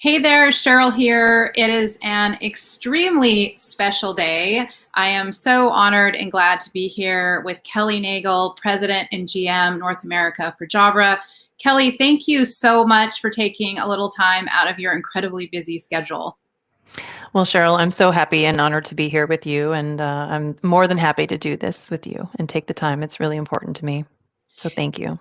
Hey there, Cheryl here. It is an extremely special day. I am so honored and glad to be here with Kelly Nagel, President and GM North America for Jabra. Kelly, thank you so much for taking a little time out of your incredibly busy schedule. Well, Cheryl, I'm so happy and honored to be here with you, and I'm more than happy to do this with you and take the time. It's really important to me. So thank you.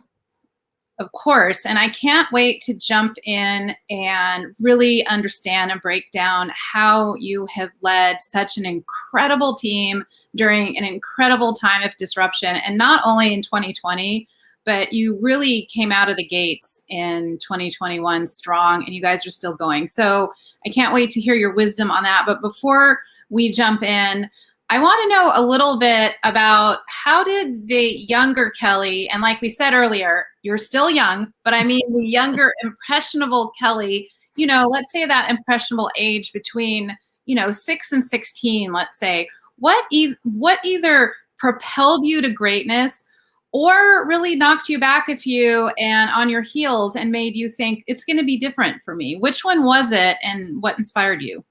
Of course, and I can't wait to jump in and really understand and break down how you have led such an incredible team during an incredible time of disruption, and not only in 2020, but you really came out of the gates in 2021 strong, and you guys are still going. So I can't wait to hear your wisdom on that. But before we jump in, I want to know a little bit about how did the younger Kelly, and like we said earlier, you're still young, but I mean the younger impressionable Kelly, let's say that impressionable age between, 6 and 16, let's say, what either propelled you to greatness or really knocked you back a few and on your heels and made you think it's going to be different for me? Which one was it and what inspired you?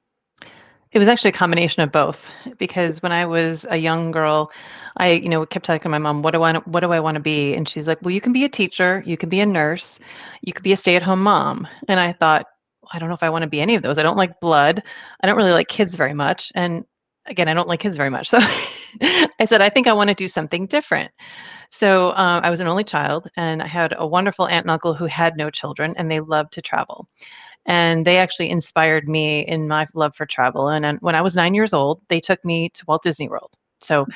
It was actually a combination of both because when I was a young girl, I kept telling my mom, what do I want to be? And she's like, well, you can be a teacher, you can be a nurse, you could be a stay-at-home mom. And I thought, I don't know if I want to be any of those. I don't like blood. I don't really like kids very much. And again, I don't like kids very much. So I said, I think I want to do something different. So I was an only child, and I had a wonderful aunt and uncle who had no children, and they loved to travel. And they actually inspired me in my love for travel. And then when I was 9 years old, they took me to Walt Disney World. So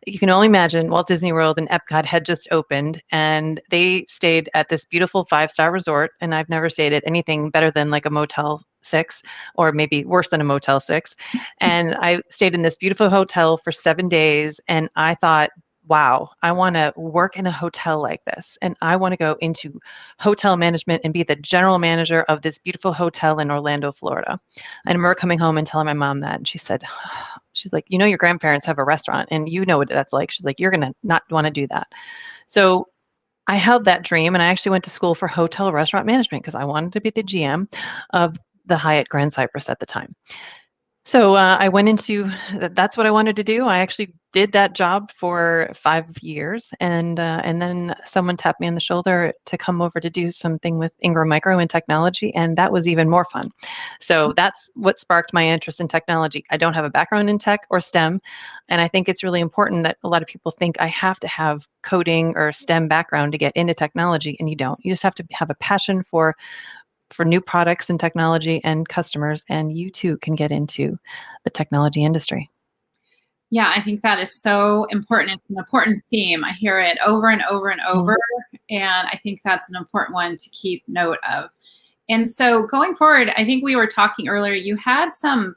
you can only imagine Walt Disney World and Epcot had just opened, and they stayed at this beautiful five-star resort. And I've never stayed at anything better than like a Motel 6, or maybe worse than a Motel 6. And I stayed in this beautiful hotel for 7 days, and I thought, wow, I want to work in a hotel like this. And I want to go into hotel management and be the general manager of this beautiful hotel in Orlando, Florida. I remember coming home and telling my mom that, and she said, she's like, your grandparents have a restaurant and you know what that's like. She's like, you're going to not want to do that. So I held that dream, and I actually went to school for hotel restaurant management because I wanted to be the GM of the Hyatt Grand Cypress at the time. So I went into that's what I wanted to do. I actually did that job for 5 years, and then someone tapped me on the shoulder to come over to do something with Ingram Micro and technology, and that was even more fun. So that's what sparked my interest in technology. I don't have a background in tech or STEM, and I think it's really important that a lot of people think I have to have coding or STEM background to get into technology, and you don't. You just have to have a passion for new products and technology and customers, and you too can get into the technology industry. Yeah, I think that is so important. It's an important theme. I hear it over and over and over, and I think that's an important one to keep note of. And so going forward, I think we were talking earlier, you had some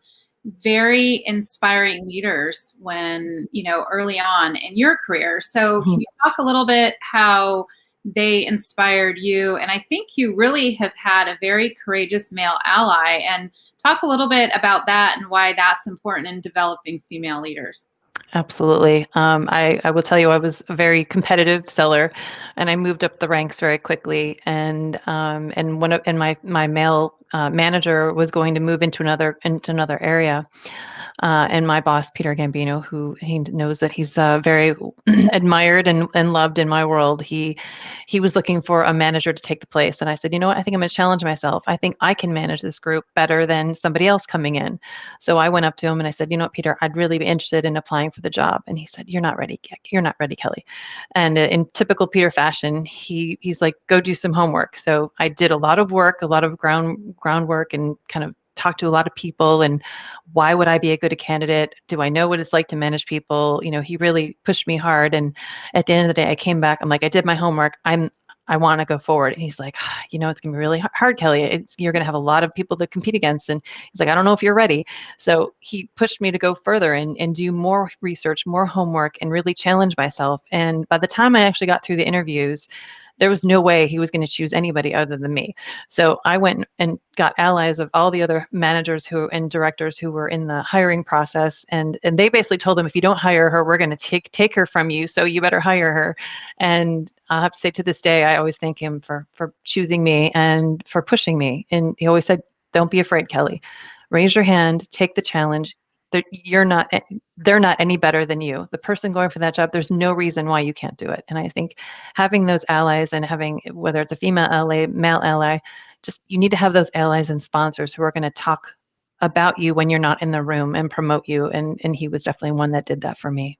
very inspiring leaders when, early on in your career. So can Mhm. you talk a little bit how they inspired you? And I think you really have had a very courageous male ally, and talk a little bit about that and why that's important in developing female leaders. Absolutely. I will tell you, I was a very competitive seller, and I moved up the ranks very quickly. And my male manager was going to move into another area. And my boss, Peter Gambino, who he knows that he's very admired and loved in my world, he was looking for a manager to take the place. And I said, you know what? I think I'm going to challenge myself. I think I can manage this group better than somebody else coming in. So I went up to him and I said, you know what, Peter, I'd really be interested in applying for the job. And he said, you're not ready. You're not ready, Kelly. And in typical Peter fashion, he's like, go do some homework. So I did a lot of work, a lot of groundwork, and kind of talked to a lot of people. And why would I be a good candidate? Do I know what it's like to manage people? He really pushed me hard. And at the end of the day, I came back. I'm like, I did my homework. I want to go forward. And he's like, it's gonna be really hard, Kelly. You're gonna have a lot of people to compete against. And he's like, I don't know if you're ready. So he pushed me to go further and do more research, more homework, and really challenge myself. And by the time I actually got through the interviews, there was no way he was going to choose anybody other than me. So I went and got allies of all the other managers and directors who were in the hiring process. And they basically told him, if you don't hire her, we're going to take her from you. So you better hire her. And I have to say, to this day, I always thank him for choosing me and for pushing me. And he always said, Don't be afraid, Kelly. Raise your hand, take the challenge. You're not, they're not any better than you. The person going for that job, there's no reason why you can't do it. And I think having those allies and having, whether it's a female ally, male ally, just you need to have those allies and sponsors who are going to talk about you when you're not in the room and promote you. And he was definitely one that did that for me.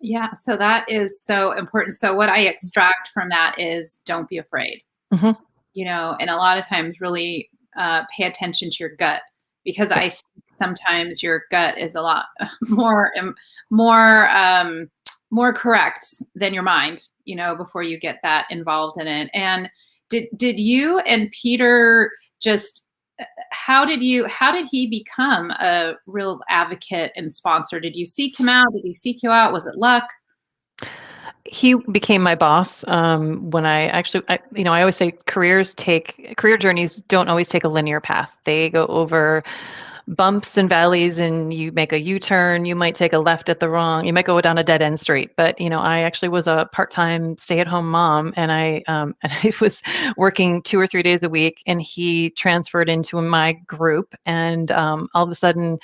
Yeah, so that is so important. So what I extract from that is don't be afraid, Hmm. and a lot of times really pay attention to your gut, because I think Yes. sometimes your gut is a lot more more more correct than your mind, before you get that involved in it. And did you and Peter just how did he become a real advocate and sponsor? Did you seek him out? Did he seek you out? Was it luck? He became my boss when I always say career journeys don't always take a linear path. They go over bumps and valleys, and you make a U-turn. You might take a left at the wrong. You might go down a dead end street. But I actually was a part-time stay-at-home mom, and I and I was working 2 or 3 days a week. And he transferred into my group, and all of a sudden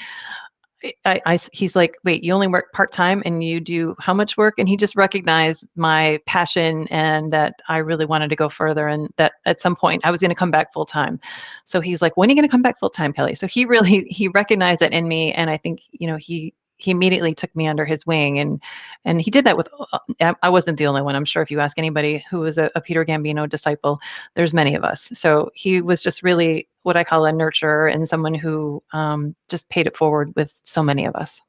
he's like, wait, you only work part time and you do how much work? And he just recognized my passion and that I really wanted to go further, and that at some point I was going to come back full time. So he's like, when are you going to come back full time, Kelly? So he recognized that in me, and I think he immediately took me under his wing, and he did that with. I wasn't the only one. I'm sure if you ask anybody who was a Peter Gambino disciple, there's many of us. So he was just really what I call a nurturer and someone who just paid it forward with so many of us.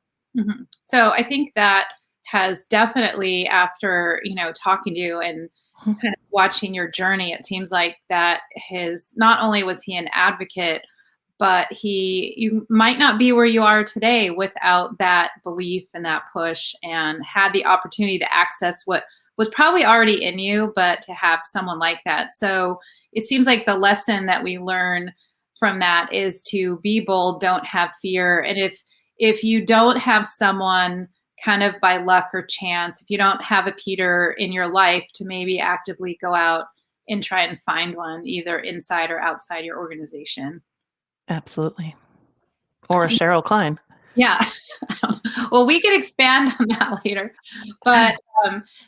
So I think that has definitely, after talking to you and Mhm. kind of watching your journey, it seems like that his not only was he an advocate, but you might not be where you are today without that belief and that push, and had the opportunity to access what was probably already in you, but to have someone like that. So it seems like the lesson that we learn from that is to be bold, don't have fear. And if you don't have someone kind of by luck or chance, if you don't have a Peter in your life, to maybe actively go out and try and find one, either inside or outside your organization. Absolutely. Or Cheryl Klein. Yeah. Well, we could expand on that later. But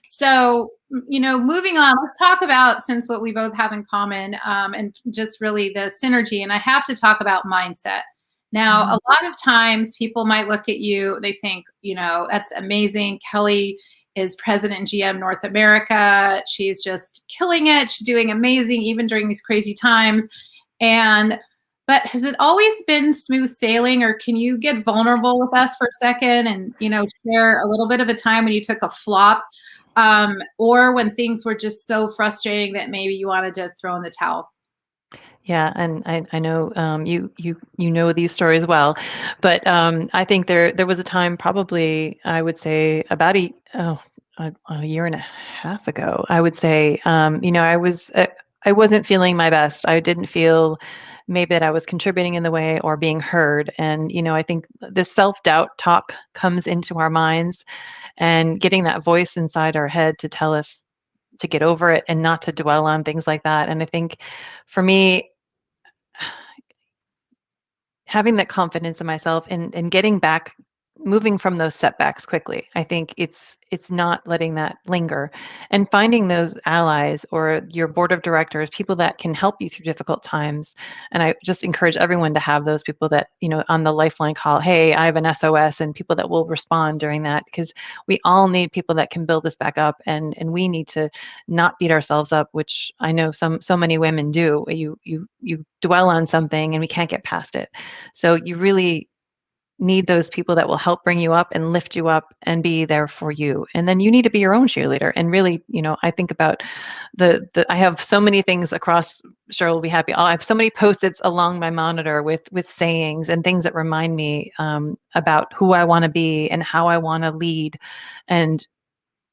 so, moving on, let's talk about, since what we both have in common, and just really the synergy. And I have to talk about mindset. Now, Mhm. a lot of times people might look at you, they think, that's amazing. Kelly is president and GM North America. She's just killing it. She's doing amazing, even during these crazy times. And but has it always been smooth sailing, or can you get vulnerable with us for a second and, share a little bit of a time when you took a flop, or when things were just so frustrating that maybe you wanted to throw in the towel? Yeah, and I know you know these stories well, but I think there was a time, probably I would say about a year and a half ago. I would say I wasn't feeling my best. I didn't feel maybe that I was contributing in the way or being heard. And I think this self-doubt talk comes into our minds, and getting that voice inside our head to tell us to get over it and not to dwell on things like that. And I think for me, having that confidence in myself and getting back, moving from those setbacks quickly. I think it's not letting that linger, and finding those allies or your board of directors, people that can help you through difficult times. And I just encourage everyone to have those people that, on the lifeline call, hey, I have an SOS, and people that will respond during that, because we all need people that can build us back up, and we need to not beat ourselves up, which I know so many women do. You dwell on something and we can't get past it. So you really need those people that will help bring you up and lift you up and be there for you. And then you need to be your own cheerleader. And really, I think about I have so many things across. Cheryl will be happy. I have so many post-its along my monitor with sayings and things that remind me about who I want to be and how I want to lead, and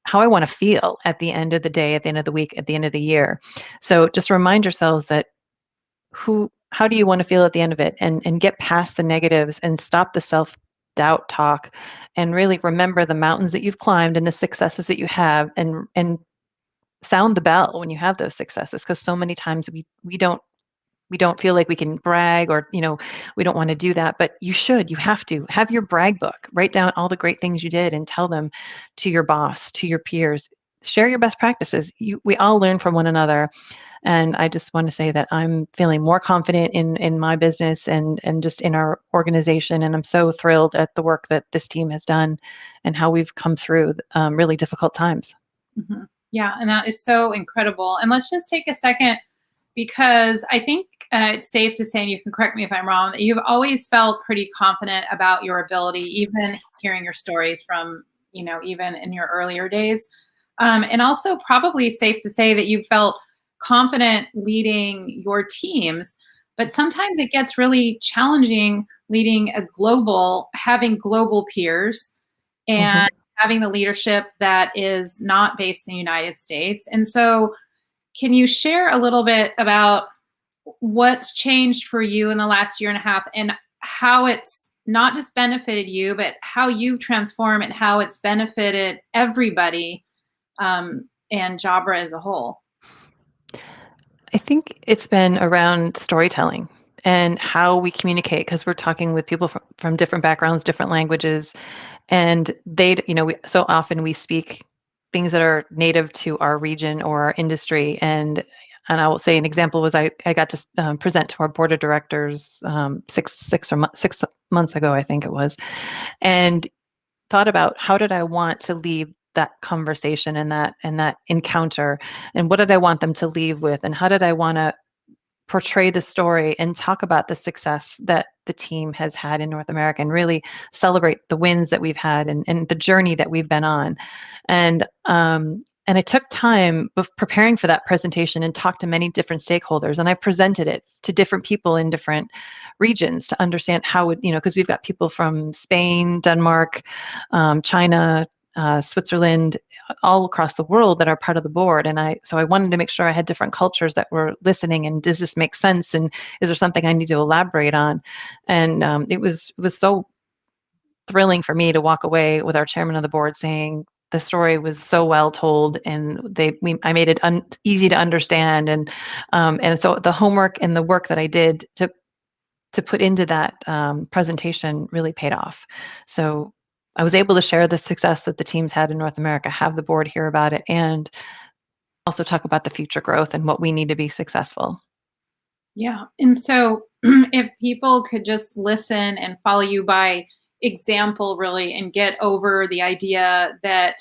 how I want to feel at the end of the day, at the end of the week, at the end of the year. So just remind yourselves that how do you want to feel at the end of it, and get past the negatives and stop the self-doubt talk, and really remember the mountains that you've climbed and the successes that you have, and sound the bell when you have those successes, because so many times we don't we don't feel like we can brag, or we don't want to do that, but you have to have your brag book, write down all the great things you did and tell them to your boss, to your peers. Share your best practices. We all learn from one another. And I just want to say that I'm feeling more confident in my business and just in our organization. And I'm so thrilled at the work that this team has done and how we've come through really difficult times. Mhm. Yeah, and that is so incredible. And let's just take a second, because I think it's safe to say, and you can correct me if I'm wrong, that you've always felt pretty confident about your ability, even hearing your stories from, even in your earlier days. And also, probably safe to say that you felt confident leading your teams. But sometimes it gets really challenging leading having global peers Mhm. and having the leadership that is not based in the United States. And so, can you share a little bit about what's changed for you in the last year and a half, and how it's not just benefited you, but how you've transformed and how it's benefited everybody, and Jabra as a whole? I think it's been around storytelling and how we communicate, because we're talking with people from different backgrounds, different languages, and so often we speak things that are native to our region or our industry. And I will say an example was I got to present to our board of directors 6 months ago, I think it was, and thought about how did I want to leave that conversation and that encounter, and what did I want them to leave with, and how did I want to portray the story and talk about the success that the team has had in North America, and really celebrate the wins that we've had, and the journey that we've been on. And I took time of preparing for that presentation and talked to many different stakeholders, and I presented it to different people in different regions to understand how it, because we've got people from Spain, Denmark, China, Switzerland, all across the world that are part of the board. And I wanted to make sure I had different cultures that were listening. And does this make sense? And is there something I need to elaborate on? And it was so thrilling for me to walk away with our chairman of the board saying the story was so well told, and I made it easy to understand. And so the homework and the work that I did to put into that presentation really paid off. So I was able to share the success that the teams had in North America, have the board hear about it, and also talk about the future growth and what we need to be successful. Yeah. And so, if people could just listen and follow you by example, really, and get over the idea that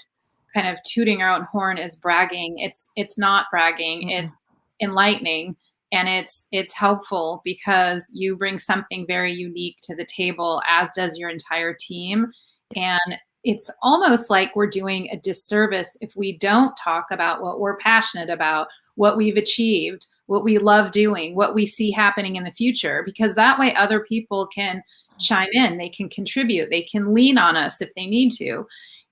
kind of tooting our own horn is bragging. It's not bragging. Mm-mm. It's enlightening, and it's helpful, because you bring something very unique to the table, as does your entire team. And it's almost like we're doing a disservice if we don't talk about what we're passionate about, what we've achieved, what we love doing, what we see happening in the future, because that way other people can chime in, they can contribute, they can lean on us if they need to.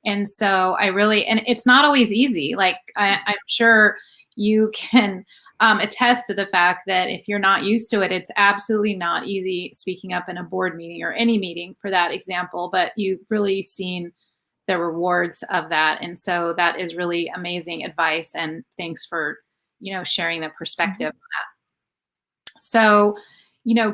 And so and it's not always easy. Like, I'm sure you can attest to the fact that if you're not used to it, it's absolutely not easy speaking up in a board meeting or any meeting for that example, but you've really seen the rewards of that. And so that is really amazing advice. And thanks for, sharing the perspective. Mhm. So,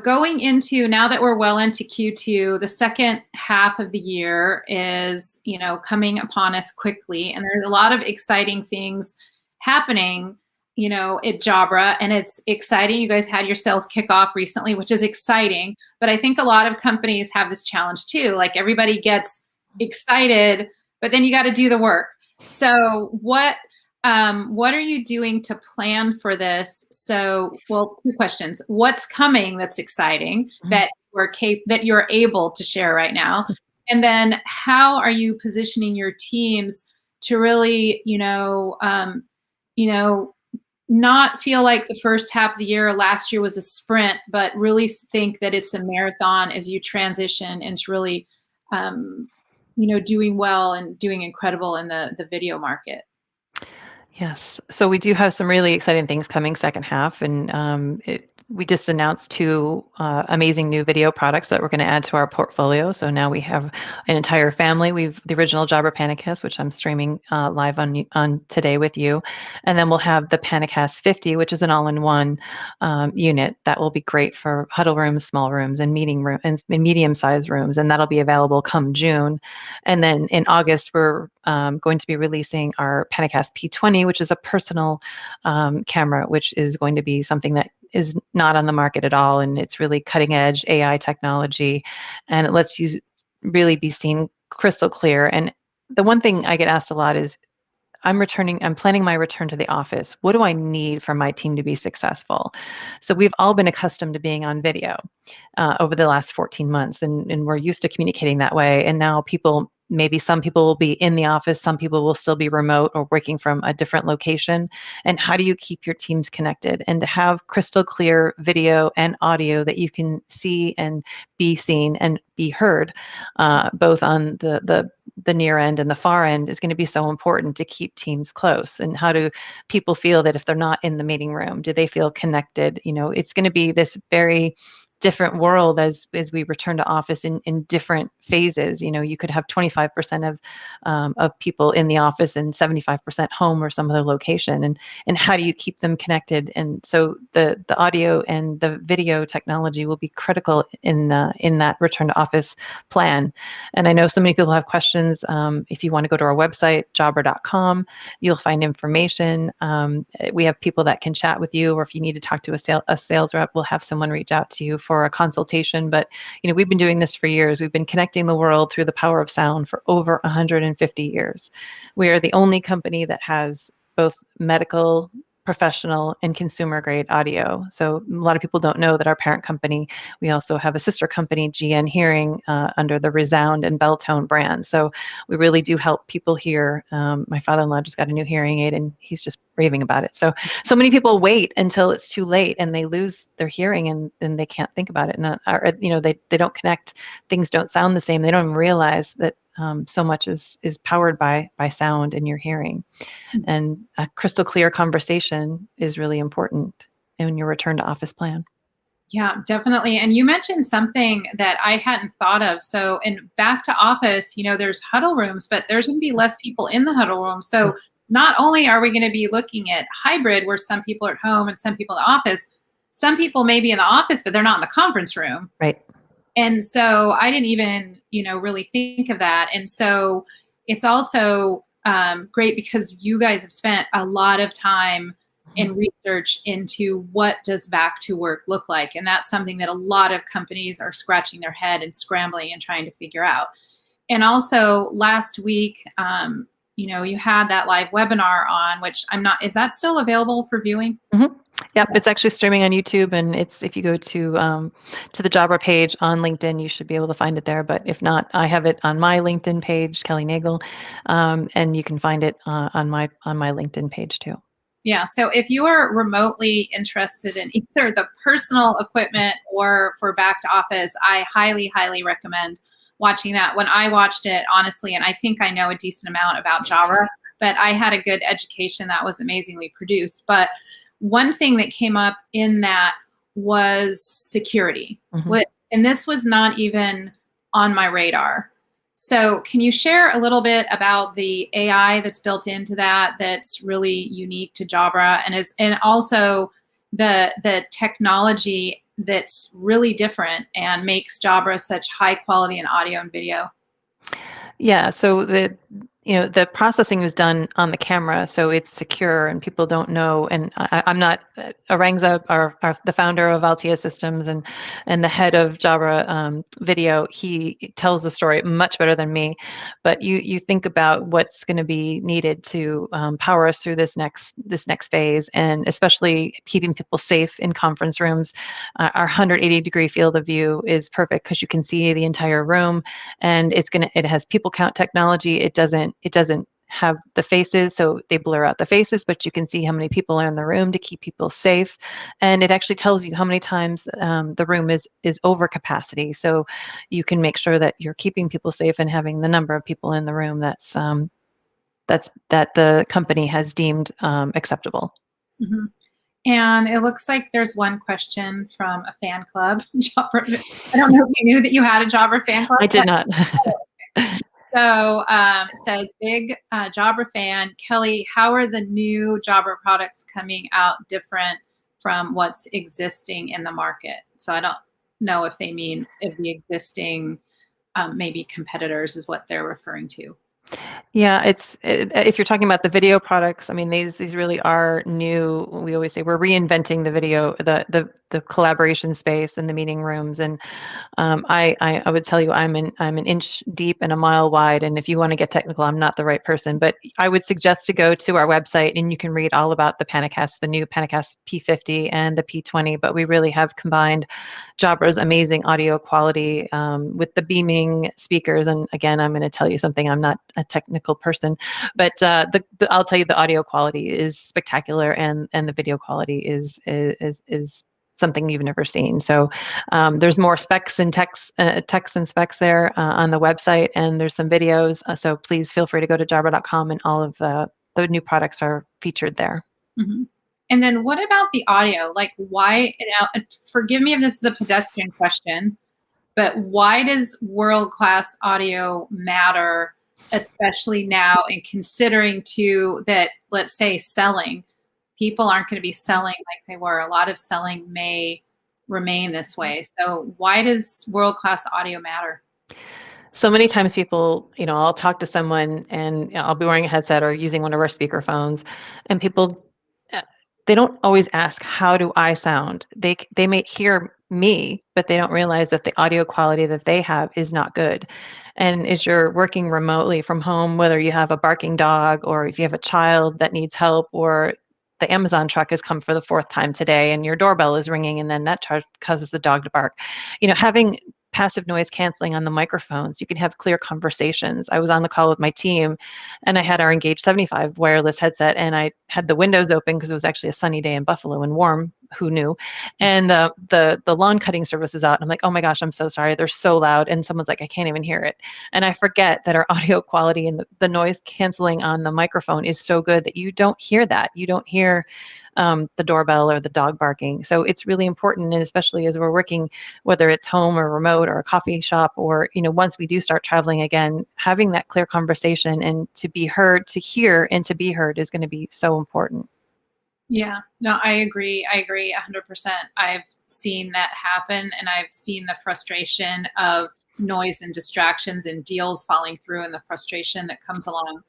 going into, now that we're well into Q2, the second half of the year is, coming upon us quickly. And there's a lot of exciting things happening, at Jabra. And it's exciting. You guys had your sales kickoff recently, which is exciting. But I think a lot of companies have this challenge too. Like, everybody gets excited, but then you got to do the work. So what are you doing to plan for this? So, well, two questions. What's coming that's exciting Mhm. that that you're able to share right now? And then how are you positioning your teams to really, you know, not feel like the first half of the year last year was a sprint, but really think that it's a marathon as you transition into really, um, doing well and doing incredible in the video market? Yes. So we do have some really exciting things coming second half, and We just announced two amazing new video products that we're going to add to our portfolio. So now we have an entire family. We've the original Jabra Panicast, which I'm streaming live on today with you, and then we'll have the Panicast 50, which is an all-in-one unit that will be great for huddle rooms, small rooms, and meeting room and medium-sized rooms, and that'll be available come June. And then in August, we're going to be releasing our Panicast P20, which is a personal camera, which is going to be something that is not on the market at all, and it's really cutting edge AI technology, and it lets you really be seen crystal clear. And the one thing I get asked a lot is, I'm planning my return to the office. What do I need for my team to be successful? So we've all been accustomed to being on video over the last 14 months, and we're used to communicating that way. And now maybe some people will be in the office, some people will still be remote or working from a different location. And how do you keep your teams connected? And to have crystal clear video and audio that you can see and be seen and be heard, both on the near end and the far end, is going to be so important to keep teams close. And how do people feel that if they're not in the meeting room, do they feel connected? It's going to be this very different world as we return to office in different phases. You could have 25% of people in the office and 75% home or some other location, and how do you keep them connected? And so the audio and the video technology will be critical in that return to office plan. And I know so many people have questions. If you want to go to our website, jabra.com, you'll find information. We have people that can chat with you, or if you need to talk to a sales rep, we'll have someone reach out to you for a consultation. But we've been doing this for years. We've been connecting the world through the power of sound for over 150 years. We are the only company that has both medical, professional, and consumer grade audio. So a lot of people don't know that our parent company, we also have a sister company, GN Hearing, under the Resound and Belltone brands. So we really do help people hear. My father-in-law just got a new hearing aid, and he's just raving about it. So many people wait until it's too late and they lose their hearing, and they can't think about it. And they don't connect. Things don't sound the same. They don't even realize that so much is powered by sound in your hearing. And a crystal clear conversation is really important in your return to office plan. Yeah, definitely. And you mentioned something that I hadn't thought of. So, in back to office, there's huddle rooms, but there's going to be less people in the huddle room. So, not only are we going to be looking at hybrid, where some people are at home and some people in the office, some people may be in the office, but they're not in the conference room. Right. And so I didn't even, really think of that. And so it's also great because you guys have spent a lot of time in research into what does back to work look like. And that's something that a lot of companies are scratching their head and scrambling and trying to figure out. And also last week, you had that live webinar on, which is that still available for viewing? Mm-hmm. Yep, it's actually streaming on YouTube, and if you go to the Jabra page on LinkedIn, you should be able to find it there. But if not, I have it on my LinkedIn page, Kelly Nagel, and you can find it on my LinkedIn page too. Yeah, so if you are remotely interested in either the personal equipment or for back to office, I highly, highly recommend watching that. When I watched it, honestly, and I think I know a decent amount about Jabra, but I had a good education that was amazingly produced. But one thing that came up in that was security. Mm-hmm. And this was not even on my radar. So can you share a little bit about the AI that's built into that's really unique to Jabra, and also the technology that's really different and makes Jabra such high quality in audio and video? Yeah, so the processing is done on the camera, so it's secure and people don't know. And I'm not Arangza, the founder of Altia Systems and the head of Jabra Video. He tells the story much better than me. But you think about what's going to be needed to power us through this next phase, and especially keeping people safe in conference rooms. Our 180-degree field of view is perfect because you can see the entire room, and it has people count technology. It doesn't have the faces, so they blur out the faces, but you can see how many people are in the room to keep people safe. And it actually tells you how many times the room is over capacity, so you can make sure that you're keeping people safe and having the number of people in the room that the company has deemed acceptable. Mm-hmm. And it looks like there's one question from a fan club. Jabra, I don't know if you knew that you had a Jabra fan club. I did not. So it says, big Jabra fan, Kelly, how are the new Jabra products coming out different from what's existing in the market? So I don't know if they mean if the existing maybe competitors is what they're referring to. Yeah, if you're talking about the video products, I mean these really are new. We always say we're reinventing the video, the collaboration space and the meeting rooms. And I would tell you I'm an inch deep and a mile wide. And if you want to get technical, I'm not the right person. But I would suggest to go to our website and you can read all about the Panicast, the new Panicast P50 and the P20. But we really have combined Jabra's amazing audio quality with the beaming speakers. And again, I'm going to tell you something. I'm not a technical person, but I'll tell you the audio quality is spectacular, and the video quality is something you've never seen. So there's more specs and text and specs there on the website, and there's some videos. So please feel free to go to jabra.com, and all of the new products are featured there. Mm-hmm. And then what about the audio? Like why, now, forgive me if this is a pedestrian question, but why does world-class audio matter, especially now, and considering too that, let's say, selling, people aren't going to be selling like they were. A lot of selling may remain this way. So why does world-class audio matter? So many times people, I'll talk to someone and I'll be wearing a headset or using one of our speaker phones, and people, they don't always ask, how do I sound? They may hear me, but they don't realize that the audio quality that they have is not good. And as you're working remotely from home, whether you have a barking dog or if you have a child that needs help, or the Amazon truck has come for the fourth time today and your doorbell is ringing and then that causes the dog to bark. Having passive noise canceling on the microphones, you can have clear conversations. I was on the call with my team and I had our Engage 75 wireless headset and I had the windows open because it was actually a sunny day in Buffalo and warm. Who knew? And the lawn cutting service was out. And I'm like, oh my gosh, I'm so sorry. They're so loud. And someone's like, I can't even hear it. And I forget that our audio quality and the noise canceling on the microphone is so good that you don't hear that. You don't hear the doorbell or the dog barking. So it's really important, and especially as we're working, whether it's home or remote or a coffee shop, or once we do start traveling again, having that clear conversation and to be heard, to hear and to be heard is going to be so important. Yeah, no, I agree. I agree 100%. I've seen that happen, and I've seen the frustration of noise and distractions and deals falling through, and the frustration that comes along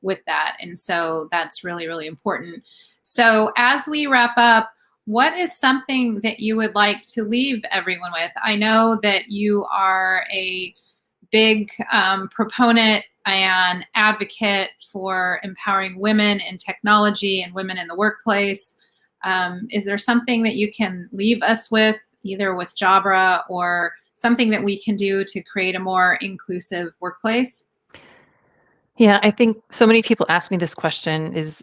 with that. And so that's really, really important. So as we wrap up, what is something that you would like to leave everyone with? I know that you are a big proponent and advocate for empowering women in technology and women in the workplace. Is there something that you can leave us with, either with Jabra or something that we can do to create a more inclusive workplace? Yeah, I think so many people ask me this question is,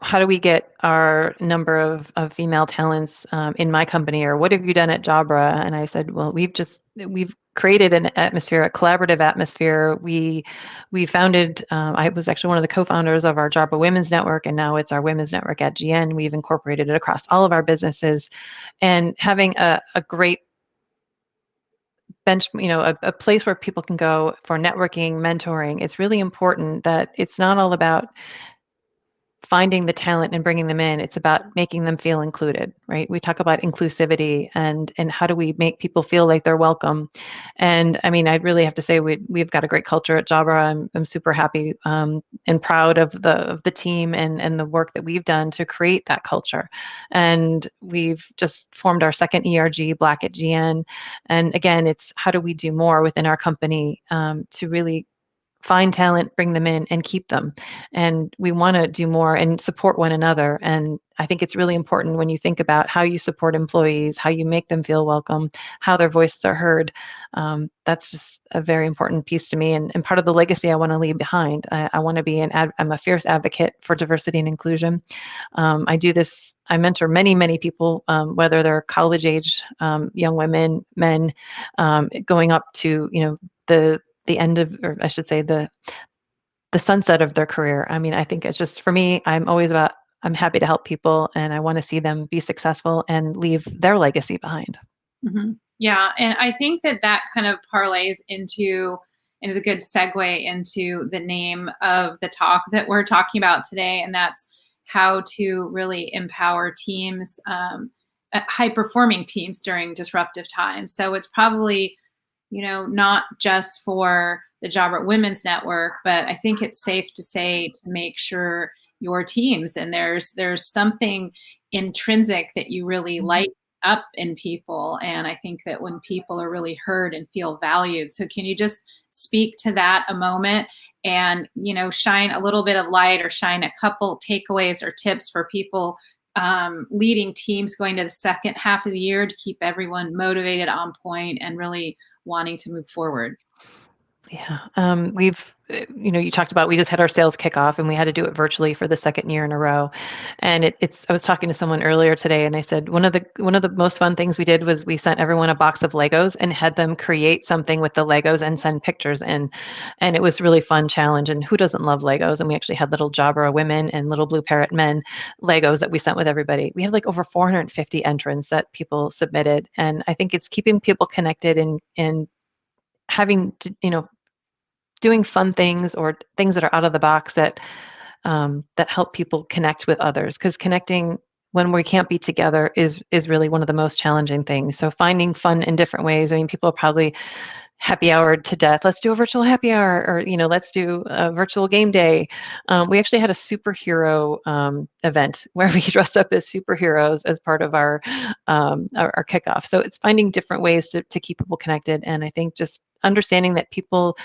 how do we get our number of female talents in my company, or what have you done at Jabra? And I said, well, we've created an atmosphere, a collaborative atmosphere. We founded, I was actually one of the co-founders of our Jabra Women's Network, and now it's our Women's Network at GN. We've incorporated it across all of our businesses, and having a great bench, a place where people can go for networking, mentoring. It's really important that it's not all about finding the talent and bringing them in. It's about making them feel included, right? We talk about inclusivity and how do we make people feel like they're welcome. And I mean, I really have to say we've got a great culture at Jabra. I'm super happy and proud of the team and the work that we've done to create that culture. And we've just formed our second ERG, Black at GN. And again, it's how do we do more within our company to really find talent, bring them in, and keep them. And we want to do more and support one another. And I think it's really important when you think about how you support employees, how you make them feel welcome, how their voices are heard. That's just a very important piece to me, and part of the legacy I want to leave behind. I want to be I'm a fierce advocate for diversity and inclusion. I do this. I mentor many people, whether they're college age young women, men, going up to the end of, or I should say, the sunset of their career. I mean, I think it's just, for me, I'm always about I'm happy to help people and I want to see them be successful and leave their legacy behind. Yeah, and I think that that kind of parlays into and is a good segue into the name of the talk that we're talking about today, and that's how to really empower teams, high performing teams during disruptive times. So it's probably, not just for the Jabra Women's Network, but I think it's safe to say to make sure your teams and there's something intrinsic that you really Mhm. light up in people. And I think that when people are really heard and feel valued. So can you just speak to that a moment and, shine a little bit of light or shine a couple takeaways or tips for people leading teams going to the second half of the year to keep everyone motivated, on point, and really wanting to move forward? Yeah, you talked about we just had our sales kickoff and we had to do it virtually for the second year in a row. And it's I was talking to someone earlier today and I said one of the most fun things we did was we sent everyone a box of Legos and had them create something with the Legos and send pictures in. And it was really fun challenge. And who doesn't love Legos? And we actually had little Jabra women and little blue parrot men Legos that we sent with everybody. We had like over 450 entrants that people submitted. And I think it's keeping people connected and having to, doing fun things or things that are out of the box that help people connect with others, because connecting when we can't be together is really one of the most challenging things. So finding fun in different ways. I mean, people are probably happy hour to death. Let's do a virtual happy hour, or let's do a virtual game day. We actually had a superhero event where we dressed up as superheroes as part of our kickoff. So it's finding different ways to keep people connected, and I think just understanding that people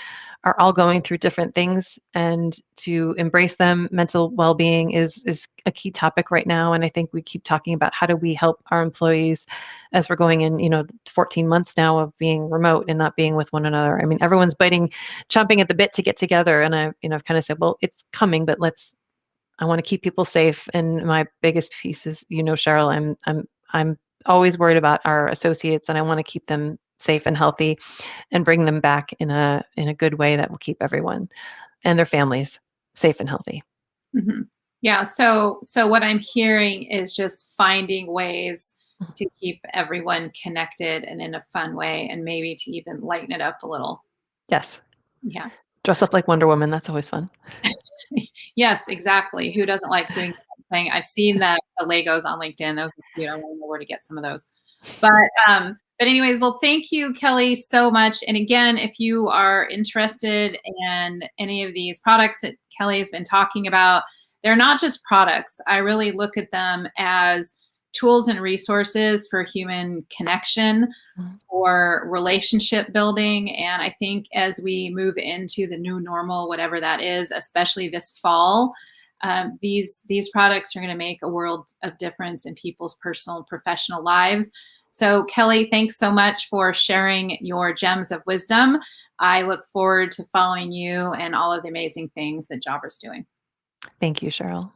are all going through different things and to embrace them. Mental well-being is a key topic right now, and I think we keep talking about how do we help our employees as we're going in 14 months now of being remote and not being with one another. I mean, everyone's chomping at the bit to get together, and I've kind of said, well, it's coming, but I want to keep people safe. And my biggest piece is, Cheryl, I'm always worried about our associates, and I want to keep them safe and healthy and bring them back in a good way that will keep everyone and their families safe and healthy. Mhm. Yeah. So what I'm hearing is just finding ways to keep everyone connected and in a fun way, and maybe to even lighten it up a little. Yes. Yeah. Dress up like Wonder Woman. That's always fun. Yes, exactly. Who doesn't like doing that thing? I've seen the Legos on LinkedIn. Those are cute. I want to know where to get some of those. But anyways, well, thank you, Kelly, so much. And again, if you are interested in any of these products that Kelly has been talking about, they're not just products. I really look at them as tools and resources for human connection, Mhm. for relationship building. And I think as we move into the new normal, whatever that is, especially this fall, these products are going to make a world of difference in people's personal and professional lives. So, Kelly, thanks so much for sharing your gems of wisdom. I look forward to following you and all of the amazing things that Jabra's doing. Thank you, Cheryl.